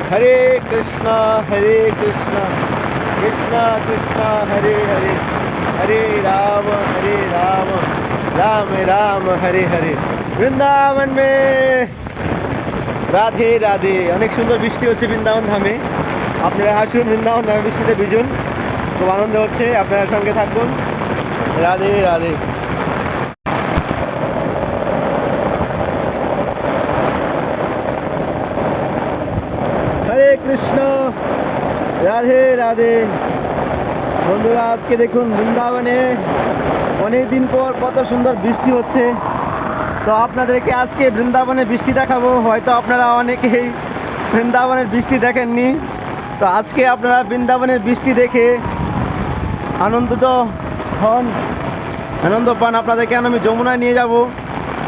हरे कृष्णा कृष्णा कृष्णा हरे हरे हरे राम राम राम हरे हरे। वृंदावन में राधे राधे। अनेक सुंदर বৃষ্টি হচ্ছে বৃন্দাবন ধামে। আপনারা আসুন বৃন্দাবন ধামে, বৃষ্টিতে ভিজুন, খুব আনন্দ হচ্ছে। আপনারা সঙ্গে থাকুন। রাধে রাধে। হরে কৃষ্ণ রাধে রাধে। বন্ধুরা, আজকে দেখুন বৃন্দাবনে অনেক দিন পর কত সুন্দর বৃষ্টি হচ্ছে। তো আপনাদেরকে আজকে বৃন্দাবনে বৃষ্টি দেখাবো। হয়তো আপনারা অনেকেই বৃন্দাবনের বৃষ্টি দেখেননি, তো আজকে আপনারা বৃন্দাবনের বৃষ্টি দেখে আনন্দিত হন, আনন্দ পান। আপনাদেরকে আমি যমুনায় নিয়ে যাব,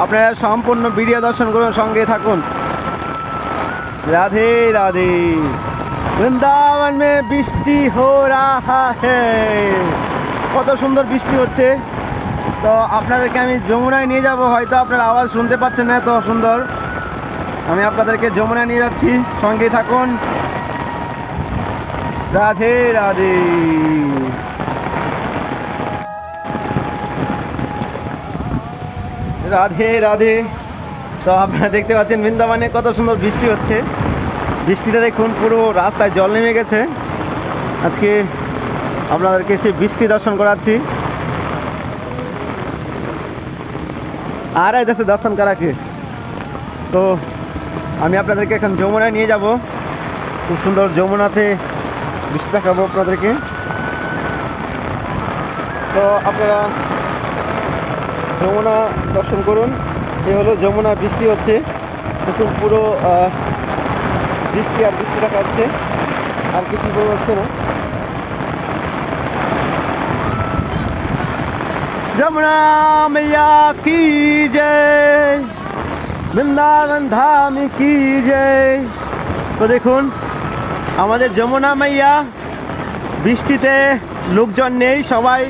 আপনারা সম্পূর্ণ ভিডিও দর্শন করুন, সঙ্গে থাকুন। राधे राधे। বৃন্দাবন মে বৃষ্টি হো রাহা হ্যায়। কত সুন্দর বৃষ্টি হচ্ছে। তো আপনাদেরকে আমি যমুনায় নিয়ে যাব। হয়তো আপনারা আওয়াজ শুনতে পাচ্ছেন না, এত সুন্দর। আমি আপনাদেরকে যমুনায় নিয়ে যাচ্ছি, সঙ্গেই থাকুন। রাধে রাধে। রাধে রাধে। তো আপনারা দেখতে পাচ্ছেন বৃন্দাবনে কত সুন্দর বৃষ্টি হচ্ছে। বৃষ্টিটা দেখুন, পুরো রাস্তায় জল নেমে গেছে। আজকে আপনাদেরকে সেই বৃষ্টি দর্শন করাচ্ছি। আর এই দেখো দর্শন করাকে। তো আমি আপনাদেরকে এখন যমুনায় নিয়ে যাব। খুব সুন্দর যমুনাতে বৃষ্টি দেখাবো আপনাদেরকে। তো আপনারা যমুনা দর্শন করুন। এ হলো যমুনা, বৃষ্টি হচ্ছে দেখুন, পুরো বৃষ্টি আর বৃষ্টি দেখা যাচ্ছে, আর কিছু বলা যাচ্ছে না। যমুনা मैया की जय, বৃন্দাবন ধাম কি জয়। তো দেখুন আমাদের যমুনা মাইয়া, বৃষ্টিতে লোকজন নেই, সবাই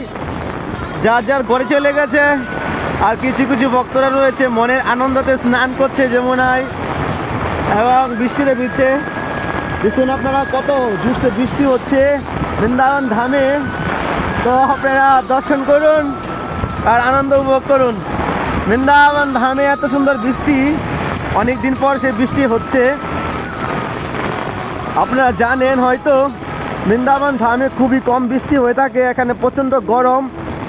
যার যার ঘরে চলে গেছে। আর কিছু কিছু ভক্তরা রয়েছে, মনের আনন্দতে স্নান করছে যমুনায় এবং বৃষ্টিতে ভিজছে। দেখুন আপনারা কত জোরসে বৃষ্টি হচ্ছে বৃন্দাবন ধামে। তো আপনারা দর্শন করুন আর আনন্দ উপভোগ করুন। বৃন্দাবন ধামে এত সুন্দর বৃষ্টি, অনেক দিন পর সে বৃষ্টি হচ্ছে। আপনারা জানেন হয়তো বৃন্দাবন ধামে খুবই কম বৃষ্টি হয়ে থাকে, এখানে প্রচণ্ড গরম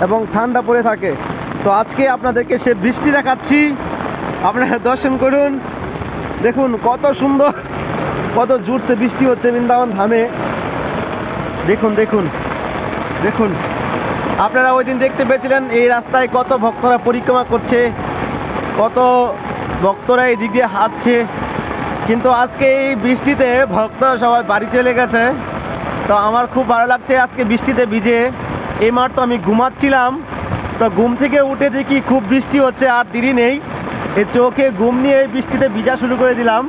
এবং ঠান্ডা পড়ে থাকে। তো আজকে আপনাদেরকে সে বৃষ্টি দেখাচ্ছি, আপনারা দর্শন করুন। দেখুন কত সুন্দর, কত জোরসে বৃষ্টি হচ্ছে বৃন্দাবন ধামে। দেখুন দেখুন দেখুন। আপনারা ওই দিন দেখতে পেয়েছিলেন এই রাস্তায় কত ভক্তরা পরিক্রমা করছে, কত ভক্তরা এই দিক দিয়ে হাঁটছে। কিন্তু আজকে এই বৃষ্টিতে ভক্তরা সবাই বাড়ি চলে গেছে। তো আমার খুব ভালো লাগছে আজকে বৃষ্টিতে ভিজে। এই মাত্র আমি ঘুমাচ্ছিলাম, তো ঘুম থেকে উঠে দেখি খুব বৃষ্টি হচ্ছে, আর দেরি নেই, এই চোখে ঘুম নিয়ে এই বৃষ্টিতে ভিজা শুরু করে দিলাম।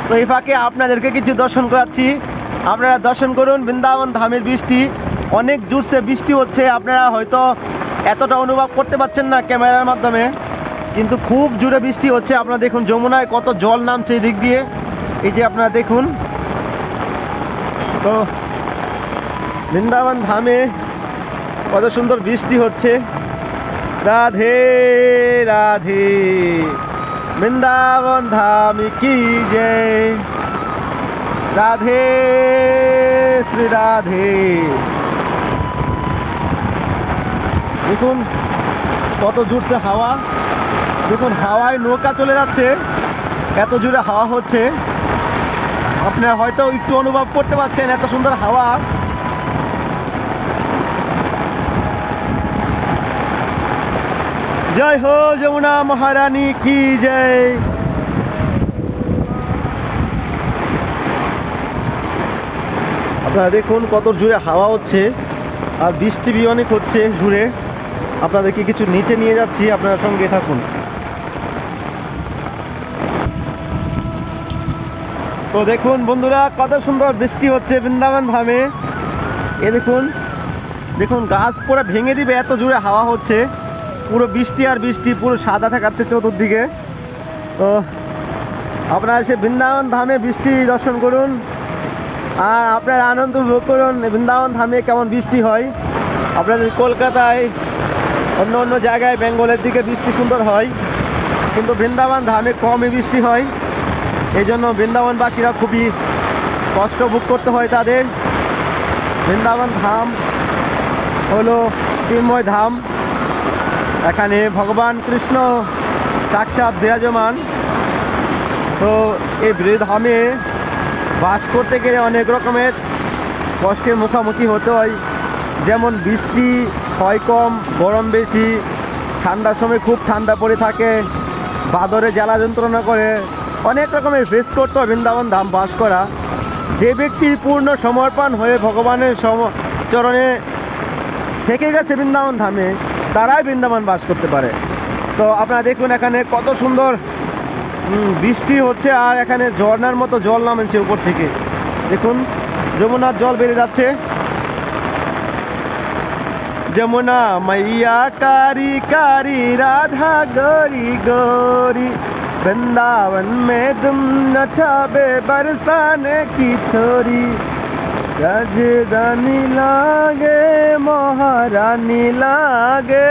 তো এই ফাঁকে আপনাদেরকে কিছু দর্শন করাচ্ছি, আপনারা দর্শন করুন। বৃন্দাবন ধামের বৃষ্টি, অনেক জোরসে বৃষ্টি হচ্ছে। আপনারা হয়তো এতটা অনুভব করতে পারছেন না ক্যামেরার মাধ্যমে, কিন্তু খুব জোরে বৃষ্টি হচ্ছে। আপনারা দেখুন যমুনায় কত জল নামছে এই দিক দিয়ে, এই যে আপনারা দেখুন। তো বৃন্দাবন ধামে কত সুন্দর বৃষ্টি হচ্ছে। রাধে রাধে। বৃন্দাবন ধাম কি জয়। রাধে শ্রী রাধে। দেখুন কত জোরসে হাওয়া। দেখুন হাওয়ায় নৌকা চলে যাচ্ছে, এত জোরে হাওয়া হচ্ছে। আপনারা হয়তো একটু অনুভব করতে পারছেন, এত সুন্দর হাওয়া। জয় হো যমুনা মহারানী কি জয়। আপনারা দেখুন কত জোরে হাওয়া হচ্ছে, আর বৃষ্টি অনেক হচ্ছে জোরে। আপনাদেরকে কিছু নিচে নিয়ে যাচ্ছি, আপনারা সঙ্গে থাকুন। তো দেখুন বন্ধুরা কত সুন্দর বৃষ্টি হচ্ছে বৃন্দাবন ধামে। এ দেখুন দেখুন গাছ পুরো ভেঙে দিবে, এত জোরে হাওয়া হচ্ছে। পুরো বৃষ্টি আর বৃষ্টি, পুরো সাদা থাকাচ্ছে চতুর্দিকে। তো আপনারা এসে বৃন্দাবন ধামে বৃষ্টি দর্শন করুন, আর আপনারা আনন্দ উপভোগ করুন বৃন্দাবন ধামে কেমন বৃষ্টি হয়। আপনাদের কলকাতায় অন্য অন্য জায়গায় বেঙ্গলের দিকে বৃষ্টি সুন্দর হয়, কিন্তু বৃন্দাবন ধামে কমই বৃষ্টি হয়। এই জন্য বৃন্দাবনবাসীরা খুবই কষ্ট ভোগ করতে হয় তাদের। বৃন্দাবন ধাম হলো চিন্ময় ধাম, এখানে ভগবান কৃষ্ণ সাক্ষাৎ বিরাজমান। তো এই ধামে বাস করতে গেলে অনেক রকমের কষ্টের মুখোমুখি হতে হয়, যেমন বৃষ্টি হয় কম, গরম বেশি, ঠান্ডার সময় খুব ঠান্ডা পড়ে থাকে, বাদরে জ্বালা যন্ত্রণা করে, অনেক রকমের ফেস করতে হয় বৃন্দাবন ধাম বাস করা। যে ব্যক্তি পূর্ণ সমর্পণ হয়ে ভগবানের চরণে থেকে গেছে বৃন্দাবন ধামে, তারাই বৃন্দাবন বাস করতে পারে। তো আপনারা দেখুন এখানে কত সুন্দর বৃষ্টি হচ্ছে, আর এখানে ঝর্ণার মতো জল নামছে উপর থেকে। দেখুন যমুনার জল বেড়ে যাচ্ছে। যমুনা मैया कारी कारी राधा गोरी गोरी, वृंदावन में तुम नचाबे बरसाने की छोरी, राजधानी लागे महारानी लागे,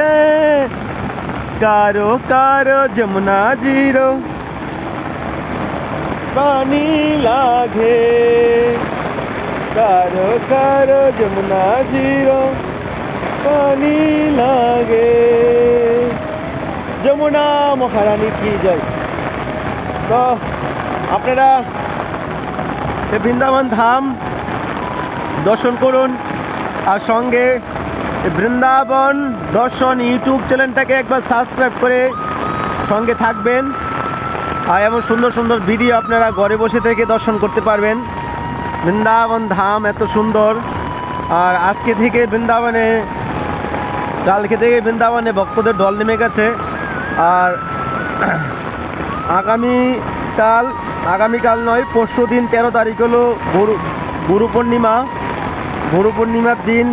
कारो कारो जमुना जीरो पानी लागे, कारो कारो जमुना जीरो पानी लागे, যমুনা মহারানী কি জয়। তো আপনারা বৃন্দাবন ধাম দর্শন করুন, আর সঙ্গে বৃন্দাবন দর্শন ইউটিউব চ্যানেলটাকে একবার সাবস্ক্রাইব করে সঙ্গে থাকবেন। আর এমন সুন্দর সুন্দর ভিডিও আপনারা ঘরে বসে থেকে দর্শন করতে পারবেন। বৃন্দাবন ধাম এত সুন্দর। আর আজকে থেকে বৃন্দাবনে, কালকে থেকে বৃন্দাবনে ভক্তদের ঢল নেমে গেছে। আর আগামীকাল নয়, পরশু দিন 13 তারিখ হলো গুরু পূর্ণিমা। গুরু পূর্ণিমার দিন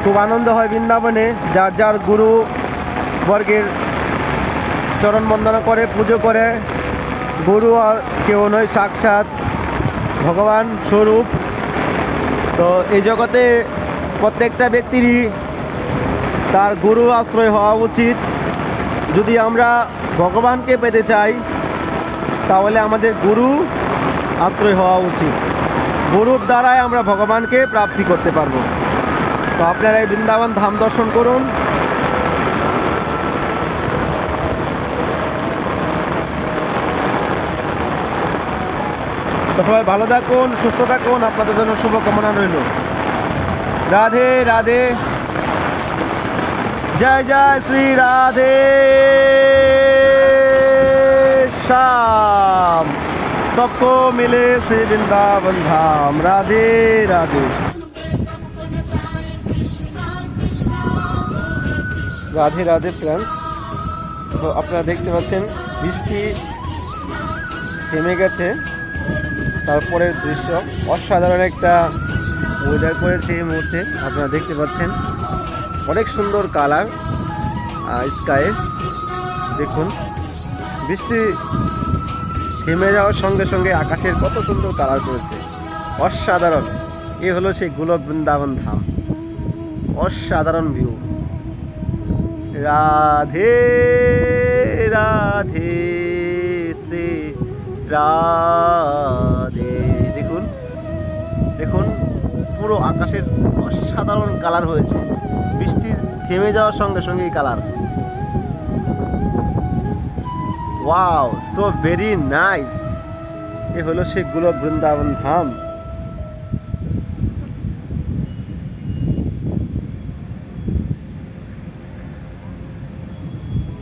খুব আনন্দ হয় বৃন্দাবনে। যার যার গুরু বর্গের চরণ বন্দনা করে, পুজো করে। গুরু আর কেউ নয়, সাক্ষাৎ ভগবান স্বরূপ। তো এই জগতে প্রত্যেকটা ব্যক্তিরই তার গুরু আশ্রয় হওয়া উচিত। যদি আমরা ভগবানকে পেতে চাই তাহলে আমাদের গুরু আশ্রয় হওয়া উচিত। গুরুর দ্বারাই আমরা ভগবানকে প্রাপ্তি করতে পারবো। তো আপনারা এই বৃন্দাবন ধাম দর্শন করুন। তো সবাই ভালো থাকুন, সুস্থ থাকুন, আপনাদের জন্য শুভকামনা রইল। রাধে রাধে, जय जय श्री राधे श्याम, सबको मिले श्री वृंदावन धाम। राधे राधे, রাধে রাধে ফ্রেন্ডস। তো আপনারা দেখতে পাচ্ছেন বৃষ্টি থেমে গেছে, তারপরের দৃশ্য অসাধারণ একটা ওয়েদার করেছে এই মুহূর্তে। আপনারা দেখতে পাচ্ছেন অনেক সুন্দর কালার স্কায়ে। দেখুন বৃষ্টি থেমে যাওয়ার সঙ্গে সঙ্গে আকাশের কত সুন্দর কালার করেছে, অসাধারণ। এ হলো সেই গোলক বৃন্দাবন ধাম, অসাধারণ ভিউ। রাধে রাধে শ্রী রাধে। দেখুন দেখুন পুরো আকাশের অসাধারণ কালার হয়েছে, বৃষ্টি থেমে যাওয়ার সঙ্গে সঙ্গে এই colour. Wow, so very nice. এ হলো সেই গোলক বৃন্দাবন ধাম।